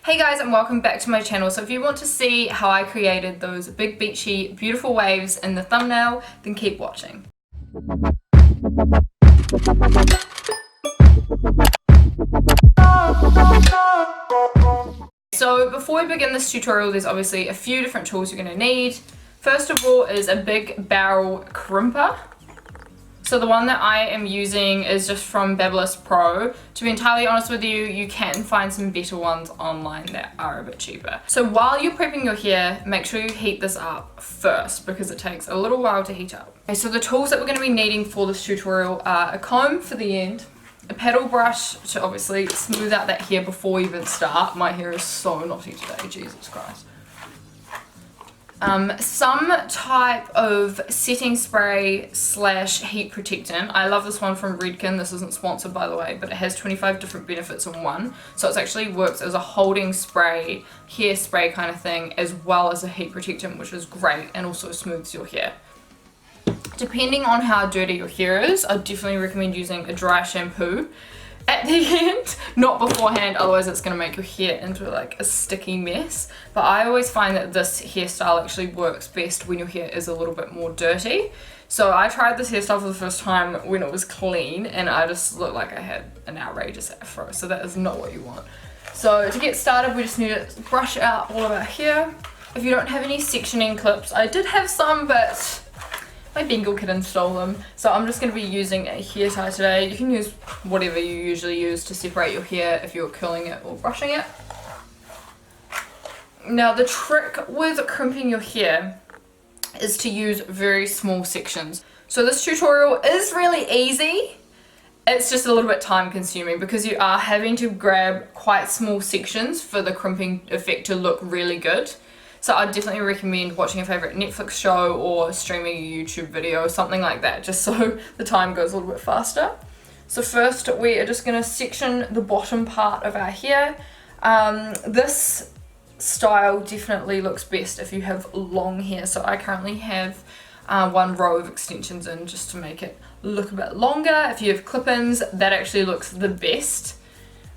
Hey guys, and welcome back to my channel. So if you want to see how I created those big beachy beautiful waves in the thumbnail, then keep watching. So before we begin this tutorial, there's obviously a few different tools you're going to need. First of all is a big barrel crimper. So the one that I am using is just from BBL Pro. To be entirely honest with you, you can find some better ones online that are a bit cheaper. So while you're prepping your hair, make sure you heat this up first because it takes a little while to heat up. Okay, so the tools that we're going to be needing for this tutorial are a comb for the end, a paddle brush to obviously smooth out that hair before you even start. My hair is so knotty today, Jesus Christ. Some type of setting spray / heat protectant. I love this one from Redken. This isn't sponsored by the way, but it has 25 different benefits in one. So it actually works as a holding spray, hair spray kind of thing, as well as a heat protectant, which is great and also smooths your hair. Depending on how dirty your hair is, I definitely recommend using a dry shampoo at the end, not beforehand, otherwise it's going to make your hair into like a sticky mess. But I always find that this hairstyle actually works best when your hair is a little bit more dirty. So I tried this hairstyle for the first time when it was clean and I just looked like I had an outrageous afro, so that is not what you want. So to get started, we just need to brush out all of our hair. If you don't have any sectioning clips, I did have some, but my Bengal kitten stole them, so I'm just going to be using a hair tie today. You can use whatever you usually use to separate your hair if you're curling it or brushing it. Now the trick with crimping your hair is to use very small sections. So this tutorial is really easy, it's just a little bit time consuming because you are having to grab quite small sections for the crimping effect to look really good. So I'd definitely recommend watching a favourite Netflix show or streaming a YouTube video or something like that, just so the time goes a little bit faster. So first we are just going to section the bottom part of our hair. This style definitely looks best if you have long hair. So I currently have one row of extensions in just to make it look a bit longer. If you have clip-ins, that actually looks the best,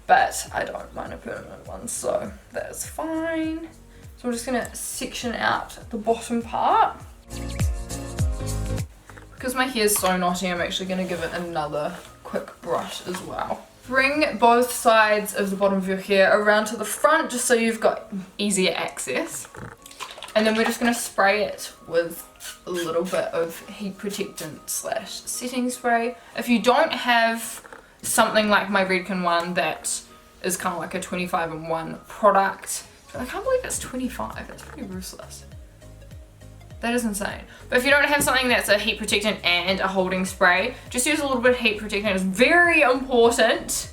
but I don't mind a permanent one, so that's fine. So we're just going to section out the bottom part. Because my hair is so knotty, I'm actually going to give it another quick brush as well. Bring both sides of the bottom of your hair around to the front just so you've got easier access. And then we're just going to spray it with a little bit of heat protectant / setting spray. If you don't have something like my Redken one that is kind of like a 25-in-1 product, I can't believe it's 25, that's pretty ruthless. That is insane. But if you don't have something that's a heat protectant and a holding spray, just use a little bit of heat protectant. It's very important.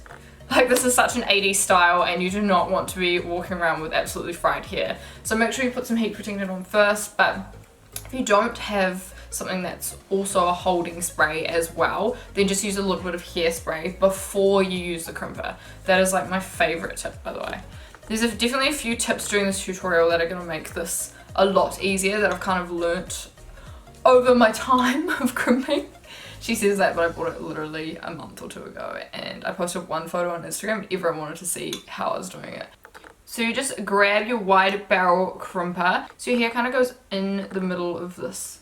Like, this is such an 80s style and you do not want to be walking around with absolutely fried hair. So make sure you put some heat protectant on first, but if you don't have something that's also a holding spray as well, then just use a little bit of hairspray before you use the crimper. That is like my favorite tip, by the way. There's definitely a few tips during this tutorial that are going to make this a lot easier that I've kind of learnt over my time of crimping. She says that, but I bought it literally a month or 2 ago and I posted one photo on Instagram and everyone wanted to see how I was doing it. So you just grab your wide barrel crimper, so your hair kind of goes in the middle of this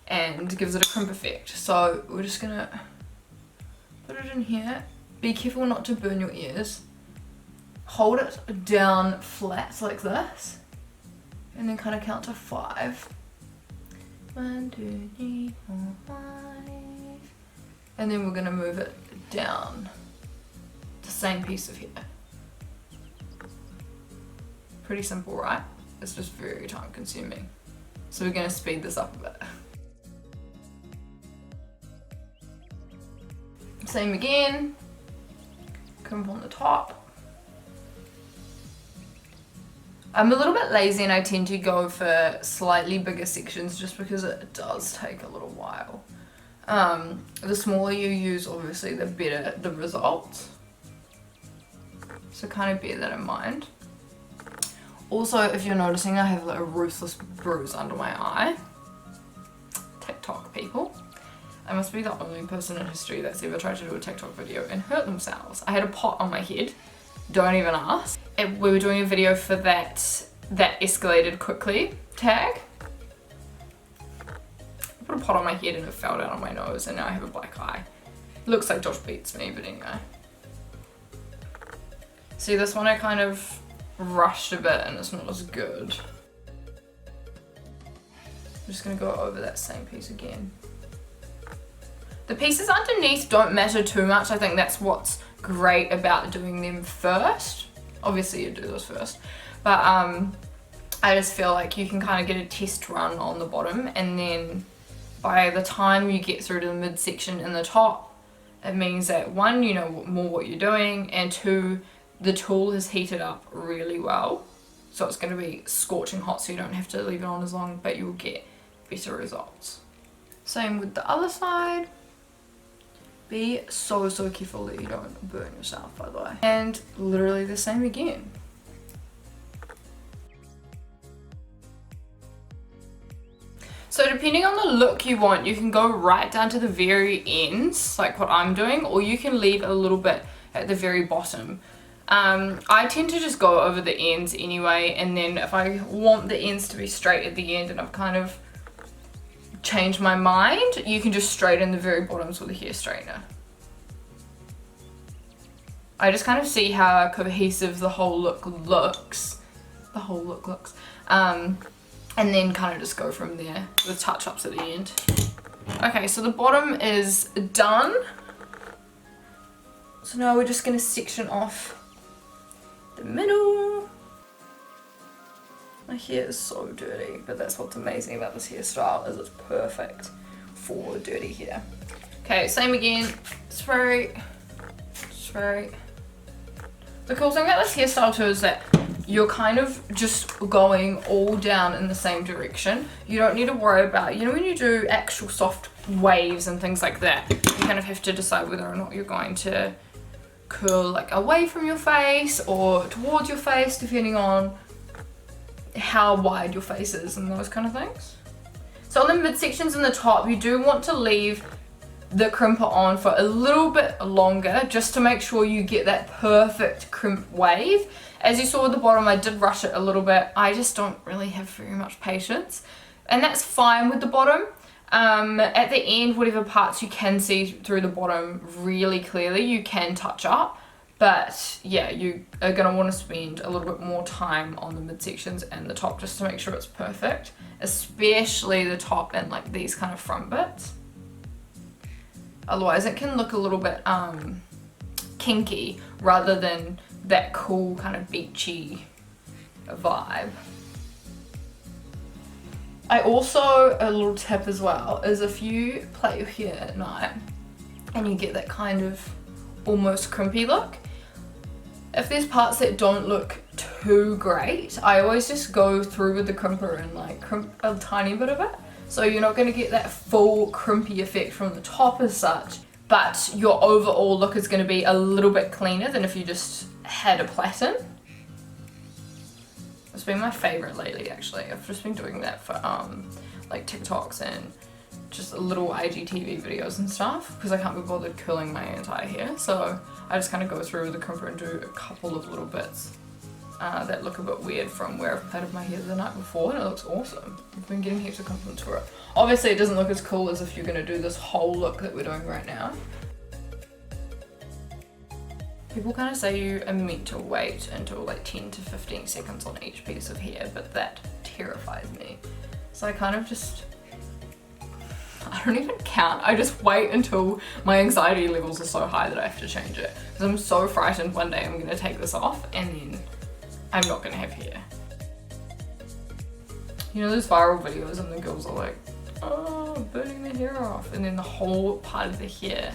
and gives it a crimp effect. So we're just going to put it in here. Be careful not to burn your ears. Hold it down flat like this and then kind of count to 5. 1, 2, 3, 4, 5. And then we're going to move it down the same piece of hair. Pretty simple, right? It's just very time consuming. So we're going to speed this up a bit. Same again. Crimp on the top. I'm a little bit lazy and I tend to go for slightly bigger sections just because it does take a little while. The smaller you use, obviously, the better the results. So kind of bear that in mind. Also, if you're noticing, I have a ruthless bruise under my eye. TikTok people. I must be the only person in history that's ever tried to do a TikTok video and hurt themselves. I had a pot on my head. Don't even ask. we were doing a video for that escalated quickly tag. I put a pot on my head and it fell down on my nose and now I have a black eye. Looks like Josh beats me, but anyway. See, this one I kind of rushed a bit and it's not as good. I'm just gonna go over that same piece again. The pieces underneath don't matter too much. I think that's what's great about doing them first. Obviously you do this first, but I just feel like you can kind of get a test run on the bottom, and then by the time you get through to the midsection in the top, it means that one, you know more what you're doing, and two, the tool has heated up really well. So it's going to be scorching hot, so you don't have to leave it on as long, but you'll get better results. Same with the other side. Be so careful that you don't burn yourself, by the way. And literally the same again. So depending on the look you want, you can go right down to the very ends, like what I'm doing, or you can leave a little bit at the very bottom. I tend to just go over the ends anyway, and then if I want the ends to be straight at the end and I've kind of changed my mind, you can just straighten the very bottoms with a hair straightener. I just kind of see how cohesive the whole look looks. And then kind of just go from there with touch-ups at the end. Okay, so the bottom is done. So now we're just going to section off the middle. My hair is so dirty, but that's what's amazing about this hairstyle, is it's perfect for dirty hair. Okay, same again, straight. The cool thing about this hairstyle too is that you're kind of just going all down in the same direction. You don't need to worry about, you know, when you do actual soft waves and things like that, you kind of have to decide whether or not you're going to curl like away from your face or towards your face, depending on how wide your face is and those kind of things. So on the midsections and the top, you do want to leave the crimper on for a little bit longer, just to make sure you get that perfect crimp wave. As you saw at the bottom, I did rush it a little bit. I just don't really have very much patience, and that's fine with the bottom. At the end, whatever parts you can see through the bottom really clearly, you can touch up. But yeah, you are going to want to spend a little bit more time on the midsections and the top just to make sure it's perfect, especially the top and like these kind of front bits. Otherwise it can look a little bit kinky rather than that cool kind of beachy vibe. I also, a little tip as well, is if you plait your hair at night and you get that kind of almost crimpy look, if there's parts that don't look too great, I always just go through with the crimper and like crimp a tiny bit of it. So you're not going to get that full crimpy effect from the top as such, but your overall look is going to be a little bit cleaner than if you just had a plait-in. It's been my favorite lately, actually. I've just been doing that for like TikToks and just little IGTV videos and stuff, because I can't be bothered curling my entire hair. So I just kind of go through with the crimper and do a couple of little bits that look a bit weird from where I've plaited my hair the night before, and it looks awesome. I've been getting heaps of compliments for it. Obviously it doesn't look as cool as if you're going to do this whole look that we're doing right now. People kind of say you are meant to wait until like 10 to 15 seconds on each piece of hair, but that terrifies me. So I kind of just, I don't even count. I just wait until my anxiety levels are so high that I have to change it. Because I'm so frightened one day I'm going to take this off and then I'm not going to have hair. You know those viral videos and the girls are like, oh, burning their hair off, and then the whole part of the hair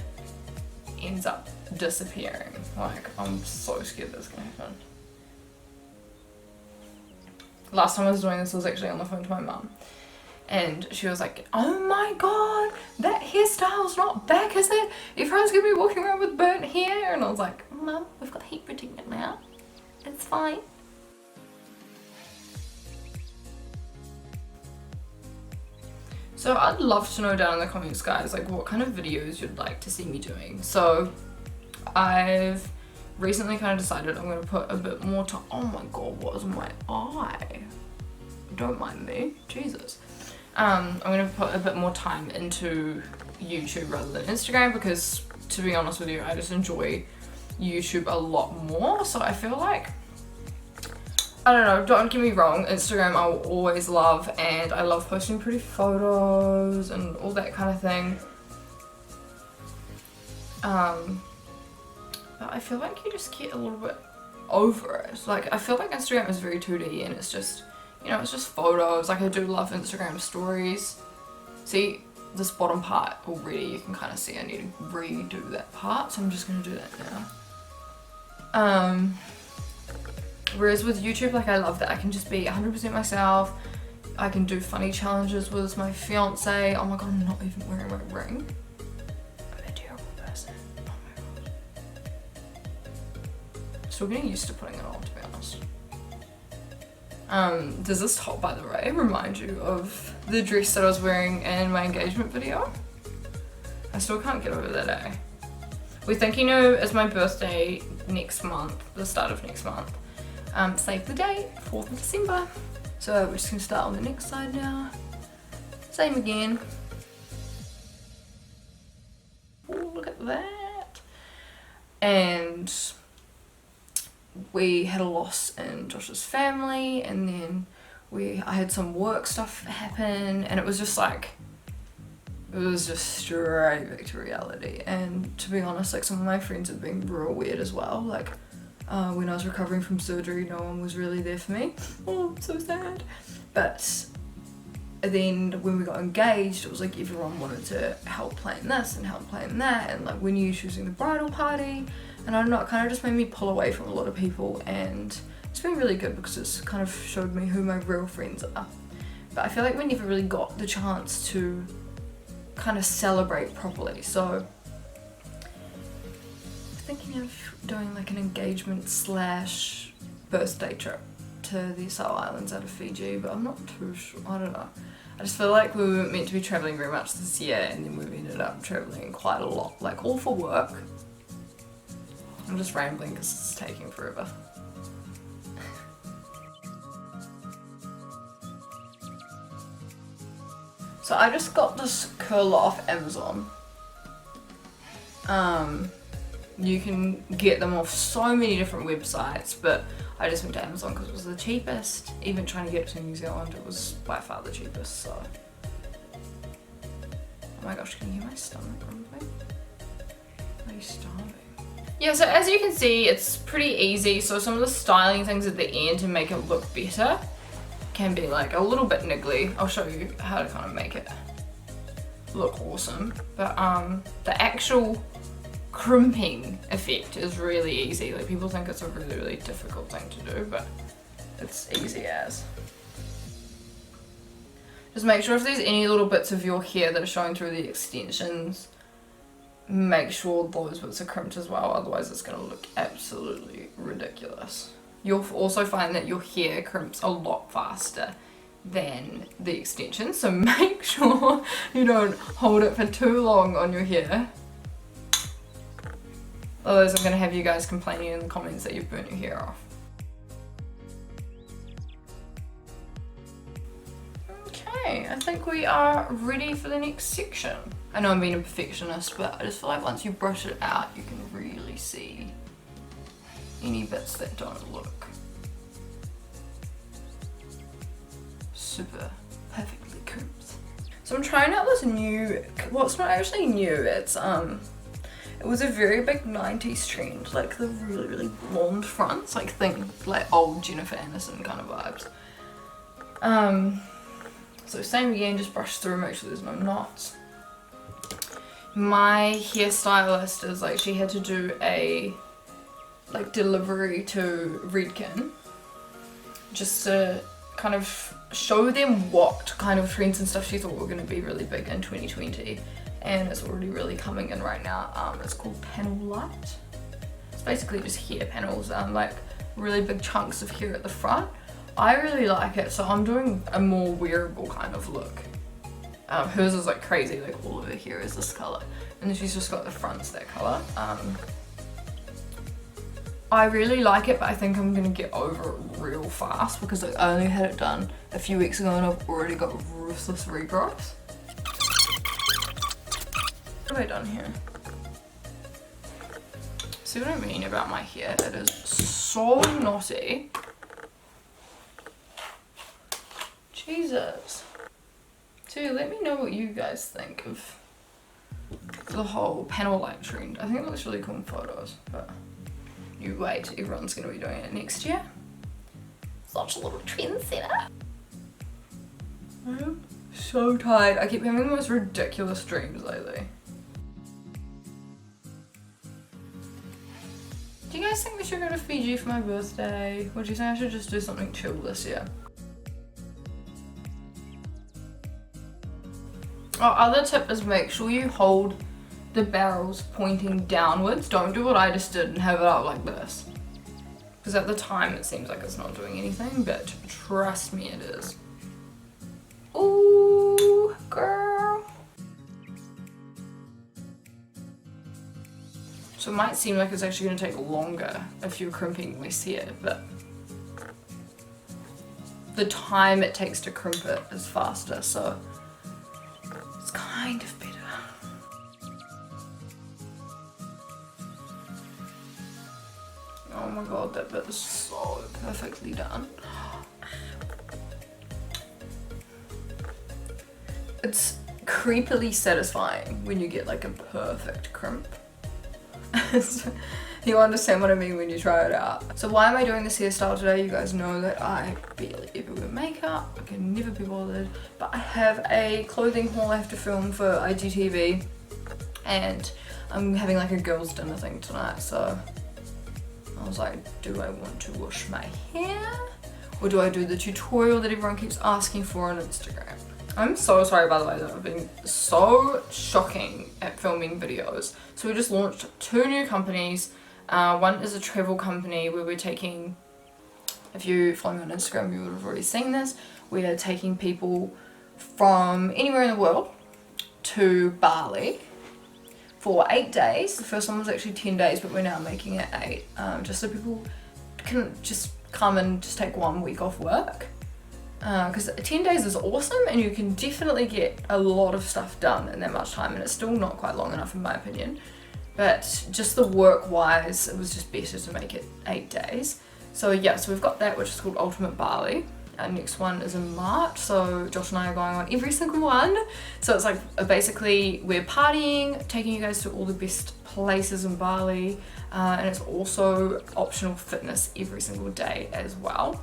ends up disappearing. Like, I'm so scared that's going to happen. Last time I was doing this, I was actually on the phone to my mum, and she was like, oh my god, that hairstyle's not back, is it? Everyone's going to be walking around with burnt hair. And I was like, Mum, we've got heat protectant now. It's fine. So I'd love to know down in the comments, guys, like what kind of videos you'd like to see me doing. So I've recently kind of decided I'm going to put a bit more time. Oh my god, what is my eye? Don't mind me, Jesus. I'm going to put a bit more time into YouTube rather than Instagram because, to be honest with you, I just enjoy YouTube a lot more. So I feel like, I don't know, don't get me wrong, Instagram I will always love, and I love posting pretty photos and all that kind of thing. But I feel like you just get a little bit over it. Like, I feel like Instagram is very 2D and it's just, you know, it's just photos. Like, I do love Instagram stories. See, this bottom part already, you can kind of see I need to redo that part, so I'm just going to do that now. Whereas with YouTube, like, I love that I can just be 100% myself. I can do funny challenges with my fiance. Oh my god, I'm not even wearing my ring. I'm a terrible person. Oh my god. Still getting used to putting it on, to be honest. Does this top, by the way, remind you of the dress that I was wearing in my engagement video? I still can't get over that, eh? We're thinking of, it's my birthday next month, the start of next month. Save the date, 4th of December. So we're just gonna start on the next side now. Same again. Oh, look at that. And we had a loss in Josh's family, and then I had some work stuff happen, and it was just like, it was just straight back to reality. And to be honest, like, some of my friends have been real weird as well. Like, when I was recovering from surgery, no one was really there for me. Oh, I'm so sad. But then when we got engaged, it was like everyone wanted to help plan this and help plan that, and like, when you choosing the bridal party, and I don't know, it kind of just made me pull away from a lot of people, and it's been really good because it's kind of showed me who my real friends are. But I feel like we never really got the chance to kind of celebrate properly, so thinking of doing like an engagement / birthday trip to the Asal Islands out of Fiji, but I'm not too sure. I don't know. I just feel like we weren't meant to be travelling very much this year, and then we've ended up travelling quite a lot, like all for work. I'm just rambling because it's taking forever. So I just got this curler off Amazon. You can get them off so many different websites, but I just went to Amazon because it was the cheapest. Even trying to get it to New Zealand, it was by far the cheapest, so. Oh my gosh, can you hear my stomach rumbling? Are you starving? Yeah, so as you can see, it's pretty easy. So some of the styling things at the end to make it look better can be like a little bit niggly. I'll show you how to kind of make it look awesome. But the actual crimping effect is really easy. Like, people think it's a really, really difficult thing to do, but it's easy as. Just make sure if there's any little bits of your hair that are showing through the extensions, make sure those bits are crimped as well, otherwise it's going to look absolutely ridiculous. You'll also find that your hair crimps a lot faster than the extensions, so make sure you don't hold it for too long on your hair. Otherwise I'm going to have you guys complaining in the comments that you've burnt your hair off. Okay, I think we are ready for the next section. I know I'm being a perfectionist, but I just feel like once you brush it out, you can really see any bits that don't look super perfectly crimped. So I'm trying out this new, well, it's not actually new, it's it was a very big 90s trend, like the really, really blonde fronts, like think like old Jennifer Aniston kind of vibes. So same again, just brush through, make sure there's no knots. My hairstylist is like, she had to do a like delivery to Redken just to kind of show them what kind of trends and stuff she thought were going to be really big in 2020. And it's already really coming in right now. It's called panel light. It's basically just hair panels, like really big chunks of hair at the front. I really like it, so I'm doing a more wearable kind of look. Hers is like crazy, like all of her hair is this colour, and then she's just got the fronts that colour. I really like it, but I think I'm gonna get over it real fast because like, I only had it done a few weeks ago and I've already got ruthless regrowth. What have I done here? See what I mean about my hair? It is so knotty. Jesus. So let me know what you guys think of the whole panel light trend. I think it looks really cool in photos, but you wait, everyone's gonna be doing it next year. Such a little trendsetter. I'm so tired. I keep having the most ridiculous dreams lately. Do you guys think we should go to Fiji for my birthday? Or do you think I should just do something chill this year? Oh, other tip is make sure you hold the barrels pointing downwards. Don't do what I just did and have it out like this. Because at the time it seems like it's not doing anything, but trust me it is. Ooh, girl. So it might seem like it's actually going to take longer if you're crimping less hair, but the time it takes to crimp it is faster, so it's kind of better. Oh my god, that bit is so perfectly done. It's creepily satisfying when you get like a perfect crimp. You understand what I mean when you try it out. So why am I doing this hairstyle today? You guys know that I barely ever wear makeup. I can never be bothered. But I have a clothing haul I have to film for IGTV. And I'm having like a girls' dinner thing tonight. So I was like, do I want to wash my hair? Or do I do the tutorial that everyone keeps asking for on Instagram? I'm so sorry by the way that I've been so shocking at filming videos. So we just launched 2 new companies. One is a travel company where we're taking, if you follow me on Instagram you would have already seen this, we are taking people from anywhere in the world to Bali for 8 days. The first one was actually 10 days but we're now making it 8, just so people can just come and just take 1 week off work. Because 10 days is awesome and you can definitely get a lot of stuff done in that much time, and it's still not quite long enough in my opinion, but just the work wise it was just better to make it 8 days. So yeah, so we've got that which is called Ultimate Bali. Our next one is in March, so Josh and I are going on every single one. So it's like basically we're partying, taking you guys to all the best places in Bali, and it's also optional fitness every single day as well.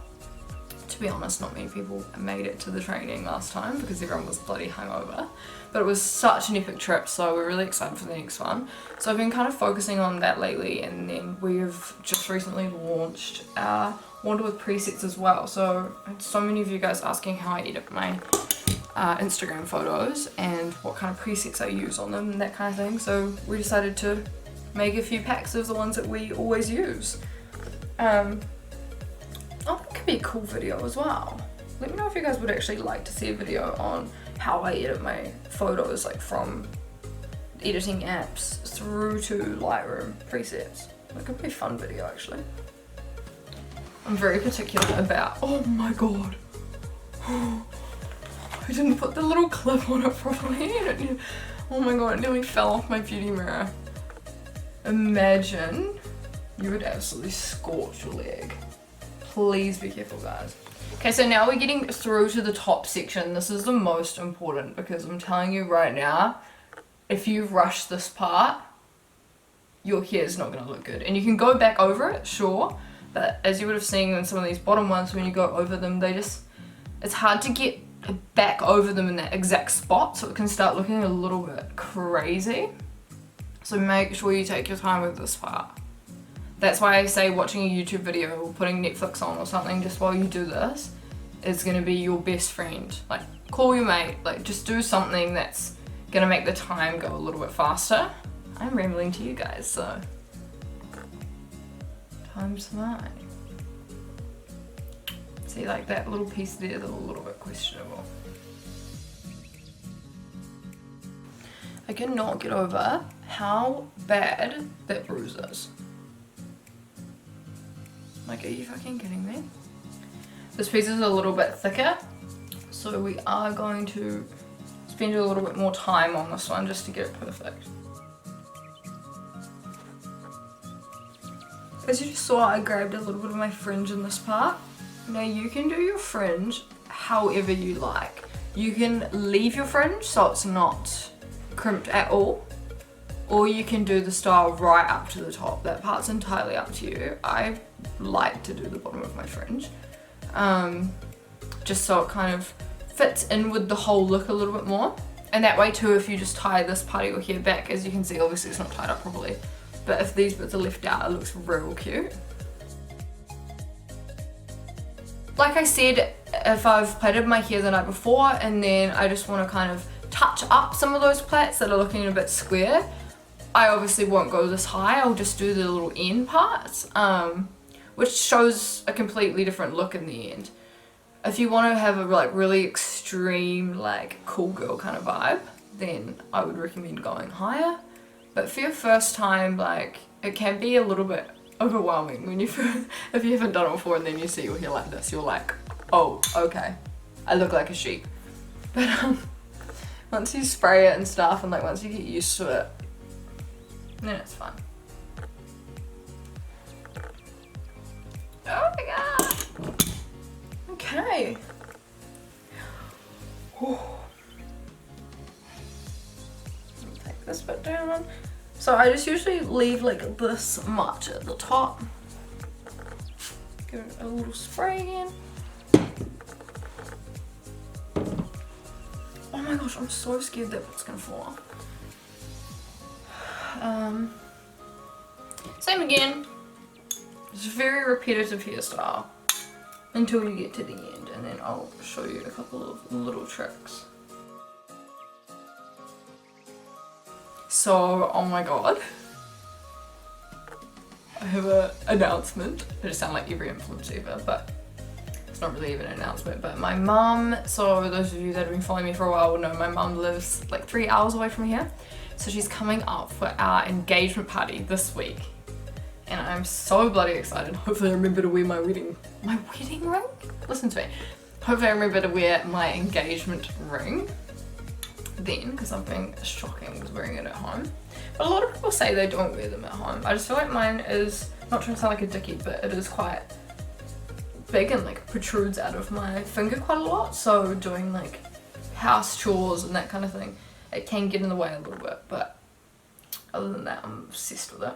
To be honest, not many people made it to the training last time because everyone was bloody hungover, but it was such an epic trip, so we're really excited for the next one. So I've been kind of focusing on that lately, and then we've just recently launched our Wander with presets as well. So I had so many of you guys asking how I edit my Instagram photos and what kind of presets I use on them and that kind of thing, so we decided to make a few packs of the ones that we always use. Oh, that could be a cool video as well. Let me know if you guys would actually like to see a video on how I edit my photos, like from editing apps through to Lightroom presets. That could be a fun video actually. I'm very particular about, oh my god. I didn't put the little clip on it properly. Oh my god, it nearly fell off my beauty mirror. Imagine you would absolutely scorch your leg. Please be careful guys. Okay, so now we're getting through to the top section. This is the most important because I'm telling you right now, if you rush this part, your hair is not going to look good. And you can go back over it, sure, but as you would have seen in some of these bottom ones, when you go over them, it's hard to get back over them in that exact spot, so it can start looking a little bit crazy. So make sure you take your time with this part. That's why I say watching a YouTube video or putting Netflix on or something just while you do this is going to be your best friend. Like, call your mate, like just do something that's going to make the time go a little bit faster. I'm rambling to you guys, so time's mine. See, like that little piece there is a little bit questionable. I cannot get over how bad that bruise is. Like, are you fucking kidding me? This piece is a little bit thicker, so we are going to spend a little bit more time on this one just to get it perfect. As you just saw, I grabbed a little bit of my fringe in this part. Now you can do your fringe however you like. You can leave your fringe so it's not crimped at all, or you can do the style right up to the top. That part's entirely up to you. I like to do the bottom of my fringe, just so it kind of fits in with the whole look a little bit more. And that way too, if you just tie this part of your hair back, as you can see, obviously it's not tied up properly, but if these bits are left out, it looks real cute. Like I said, if I've plaited my hair the night before and then I just want to kind of touch up some of those plaits that are looking a bit square, I obviously won't go this high. I'll just do the little end parts, which shows a completely different look in the end. If you want to have a like really extreme, like cool girl kind of vibe, then I would recommend going higher. But for your first time, like, it can be a little bit overwhelming when you if you haven't done it before and then you see your hair like this, you're like, oh, okay, I look like a sheep. But once you spray it and stuff, and like once you get used to it, then it's fun. Oh my god. Okay. Whew. Take this bit down. So I just usually leave like this much at the top. Give it a little spray again. Oh my gosh, I'm so scared that it's gonna fall off. Same again. It's a very repetitive hairstyle until you get to the end, and then I'll show you a couple of little tricks. So, oh my god, I have an announcement. I just sound like every influencer ever, but it's not really even an announcement. But my mum, so those of you that have been following me for a while will know my mum lives like 3 hours away from here. So she's coming up for our engagement party this week. And I'm so bloody excited. Hopefully I remember to wear my wedding ring? Listen to me. Hopefully I remember to wear my engagement ring then, because I've been shocking with wearing it at home. But a lot of people say they don't wear them at home. I just feel like mine is, not trying to sound like a dickie, but it is quite big and like protrudes out of my finger quite a lot. So doing like house chores and that kind of thing, it can get in the way a little bit, but other than that, I'm obsessed with it.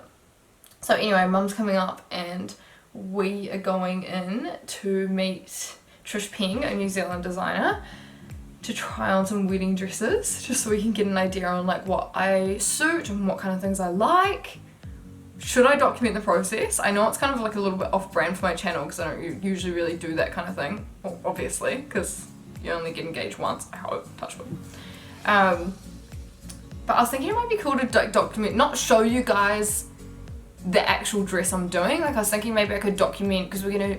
So anyway, mum's coming up and we are going in to meet Crimping, a New Zealand designer, to try on some wedding dresses, just so we can get an idea on like what I suit and what kind of things I like. Should I document the process? I know it's kind of like a little bit off brand for my channel because I don't usually really do that kind of thing, obviously, because you only get engaged once, I hope, touch wood. But I was thinking it might be cool to document, not show you guys the actual dress I'm doing. Like I was thinking maybe I could document, because we're gonna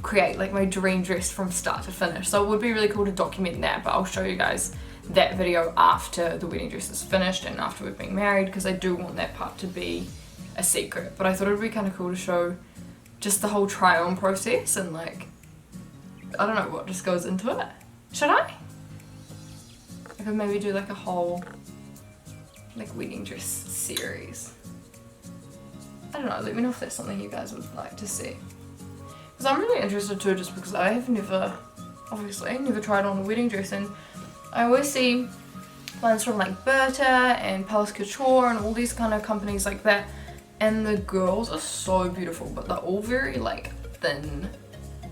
create like my dream dress from start to finish. So it would be really cool to document that, but I'll show you guys that video after the wedding dress is finished and after we've been married, because I do want that part to be a secret. But I thought it would be kind of cool to show just the whole try on process and like, I don't know what just goes into it. Should I? I could maybe do like a whole like wedding dress series. I don't know, let me know if that's something you guys would like to see. Because I'm really interested too, just because I have never, obviously, never tried on a wedding dress, and I always see ones from like Berta and Palace Couture and all these kind of companies like that, and the girls are so beautiful, but they're all very like thin,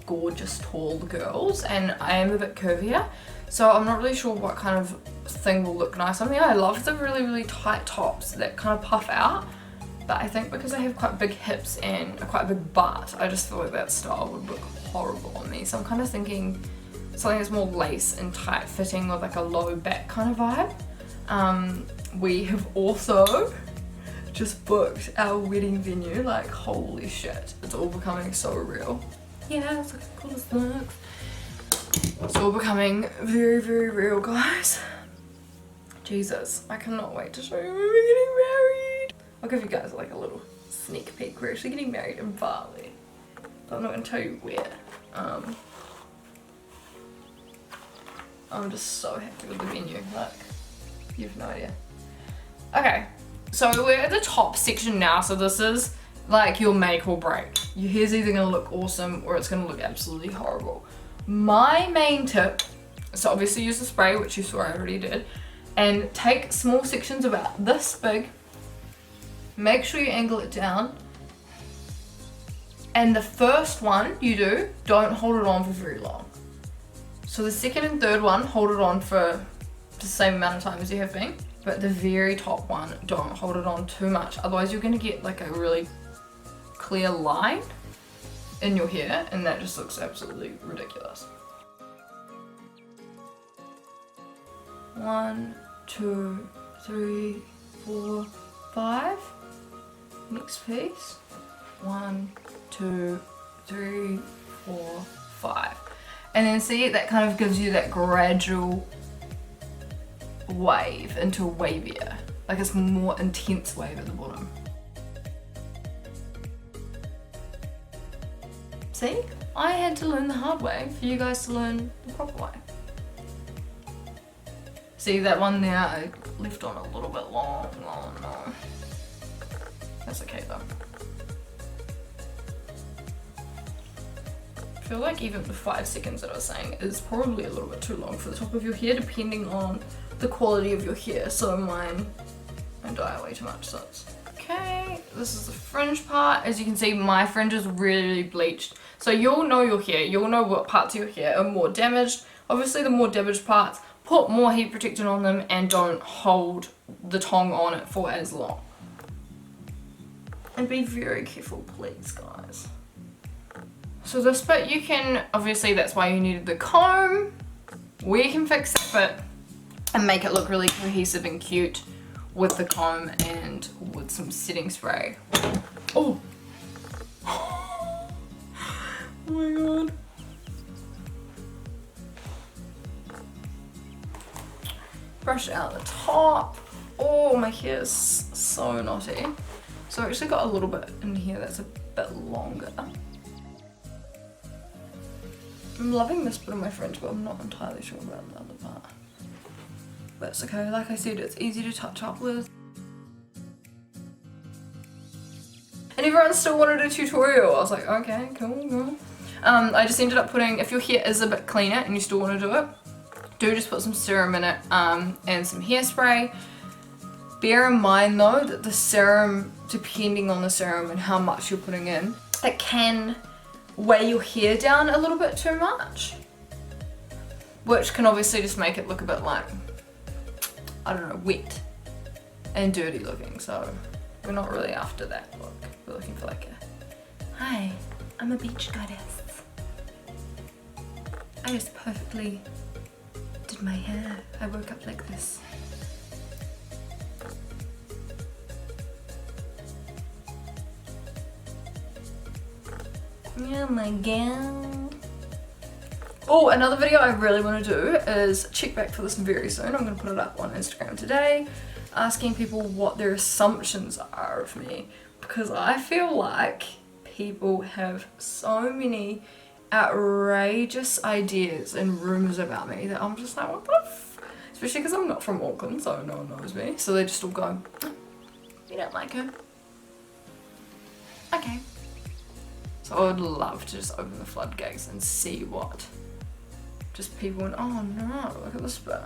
gorgeous, tall girls, and I am a bit curvier, so I'm not really sure what kind of thing will look nice on me. I love the really, really tight tops that kind of puff out. But I think because I have quite big hips and a quite big butt, I just feel like that style would look horrible on me. So I'm kind of thinking something that's more lace and tight fitting with like a low back kind of vibe. We have also just booked our wedding venue. Like holy shit, it's all becoming so real. Yeah, it's like cool as looks. It's all becoming very, very real, guys. Jesus, I cannot wait to show you when we're getting married. I'll give you guys like a little sneak peek. We're actually getting married in Bali. but I'm not going to tell you where. I'm just so happy with the venue, like, you have no idea. Okay, so we're at the top section now, so this is like your make or break. Your hair's either going to look awesome or it's going to look absolutely horrible. My main tip is to obviously use the spray, which you saw I already did, and take small sections about this big, make sure you angle it down, and the first one you do, don't hold it on for very long. So the second and third one, hold it on for the same amount of time as you have been, but the very top one, don't hold it on too much, otherwise you're going to get like a really clear line in your hair, and that just looks absolutely ridiculous. 1, 2, 3, 4, 5. Next piece. 1, 2, 3, 4, 5. And then see, that kind of gives you that gradual wave into a wavier. Like it's more intense wave at the bottom. See? I had to learn the hard way for you guys to learn the proper way. See that one there, I left on a little bit long. Oh no. That's okay though. I feel like even the 5 seconds that I was saying is probably a little bit too long for the top of your hair, depending on the quality of your hair. So mine, I dye way too much, so it's okay. This is the fringe part. As you can see, my fringe is really bleached. So you'll know your hair, you'll know what parts of your hair are more damaged. Obviously the more damaged parts, put more heat protectant on them and don't hold the tong on it for as long. And be very careful, please, guys. So this bit you can, obviously that's why you needed the comb. We can fix that bit and make it look really cohesive and cute with the comb and with some setting spray. Oh! Oh my god. Brush out the top. Oh, my hair is so knotty. So I actually got a little bit in here that's a bit longer. I'm loving this bit of my fringe, but I'm not entirely sure about the other part. But it's okay, like I said, it's easy to touch up with. And everyone still wanted a tutorial. I was like, okay, cool. I just ended up putting, if your hair is a bit cleaner and you still want to do it, do just put some serum in it and some hairspray. Bear in mind though that the serum, depending on the serum and how much you're putting in, it can weigh your hair down a little bit too much, which can obviously just make it look a bit like, I don't know, wet and dirty looking. So we're not really after that look. We're looking for like a, hi, I'm a beach goddess. I just perfectly did my hair. I woke up like this. Oh my god. Oh, another video I really want to do is check back for this very soon. I'm going to put it up on Instagram today, asking people what their assumptions are of me, because I feel like people have so many outrageous ideas and rumours about me that I'm just like, what the f, especially because I'm not from Auckland, so no one knows me, so they just all go, oh, you don't like her, okay. So I would love to just open the floodgates and see what just people went, oh no, look at this bit.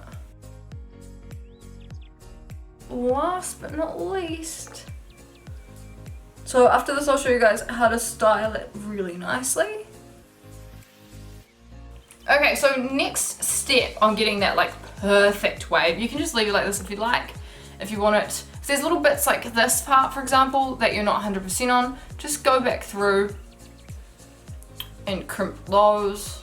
Last but not least, so after this I'll show you guys how to style it really nicely. Okay, so next step on getting that like perfect wave, you can just leave it like this if you like. If you want it, if there's little bits like this part for example that you're not 100% on, just go back through and crimp those.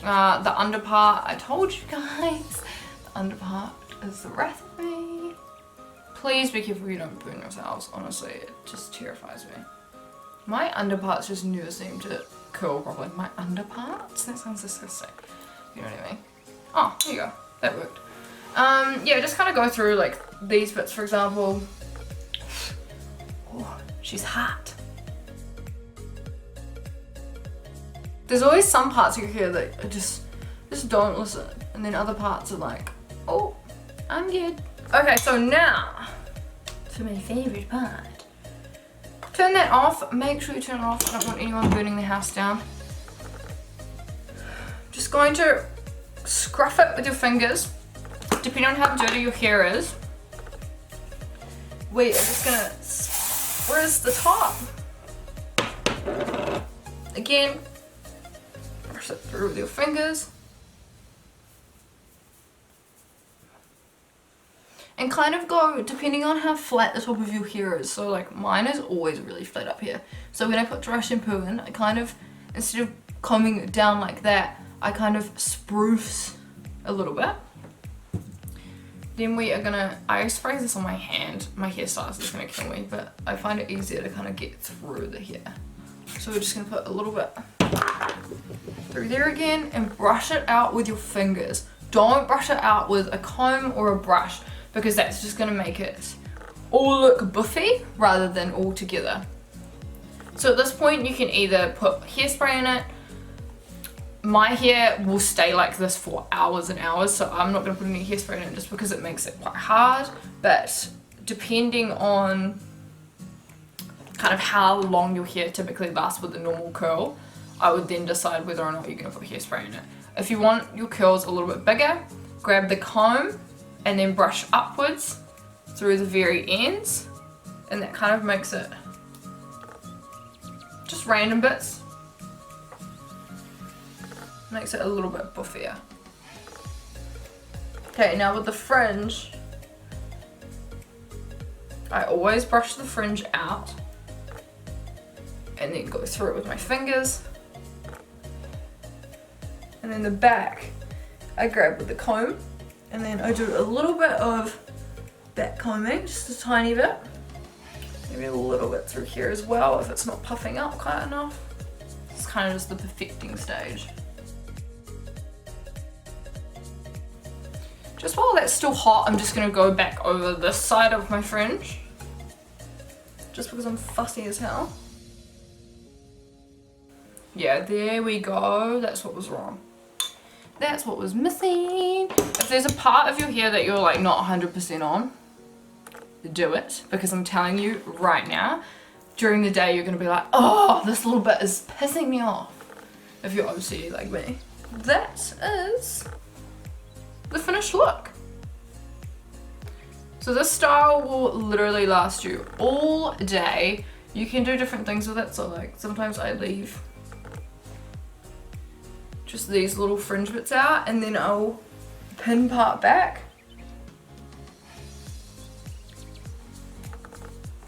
The under part, I told you guys, the under part is the wrath of me. Please be careful you don't burn yourselves, honestly, it just terrifies me. My under parts just never seem to curl properly. My under parts? That sounds disgusting. You know what I mean? Oh, there you go, that worked. Yeah, just kind of go through like these bits for example. Oh, she's hot. There's always some parts of your hair that just don't listen. And then other parts are like, oh, I'm good. Okay, so now to my favorite part. Turn that off. Make sure you turn it off. I don't want anyone burning the house down. Just going to scruff it with your fingers, depending on how dirty your hair is. We are just gonna spritz the top. Again, brush it through with your fingers. And kind of go, depending on how flat the top of your hair is. So like mine is always really flat up here. So when I put dry shampoo in, I kind of, instead of combing it down like that, I kind of spruce a little bit. Then we are gonna, I spray this on my hand. My hairstylist is gonna kill me, but I find it easier to kind of get through the hair. So we're just gonna put a little bit through there again and brush it out with your fingers. Don't brush it out with a comb or a brush, because that's just gonna make it all look buffy rather than all together. So at this point you can either put hairspray in it. My hair will stay like this for hours and hours, so I'm not gonna put any hairspray in it just because it makes it quite hard. But depending on kind of how long your hair typically lasts with a normal curl, I would then decide whether or not you're gonna put hairspray in it. If you want your curls a little bit bigger, grab the comb and then brush upwards through the very ends, and that kind of makes it just random bits. Makes it a little bit buffier. Okay, now with the fringe, I always brush the fringe out and then go through it with my fingers. And then the back, I grab with the comb and then I do a little bit of back combing, just a tiny bit. Maybe a little bit through here as well if it's not puffing up quite enough. It's kind of just the perfecting stage. Just while that's still hot, I'm just gonna go back over this side of my fringe. Just because I'm fussy as hell. Yeah, there we go. That's what was wrong. That's what was missing. If there's a part of your hair that you're like not 100% on, do it. Because I'm telling you right now, during the day you're gonna be like, oh, this little bit is pissing me off. If you're OCD like me. That is the finished look. So this style will literally last you all day. You can do different things with it. So like sometimes I leave just these little fringe bits out and then I'll pin part back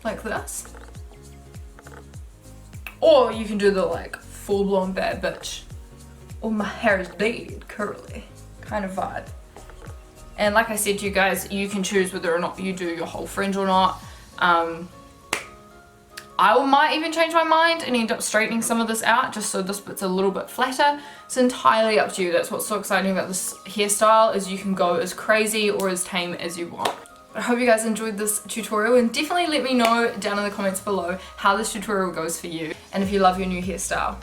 like this. Or you can do the like full-blown bad bitch, or my hair is dead curly kind of vibe. And like I said to you guys, you can choose whether or not you do your whole fringe or not. I might even change my mind and end up straightening some of this out just so this bit's a little bit flatter. It's entirely up to you. That's what's so exciting about this hairstyle, is you can go as crazy or as tame as you want. I hope you guys enjoyed this tutorial, and definitely let me know down in the comments below how this tutorial goes for you and if you love your new hairstyle.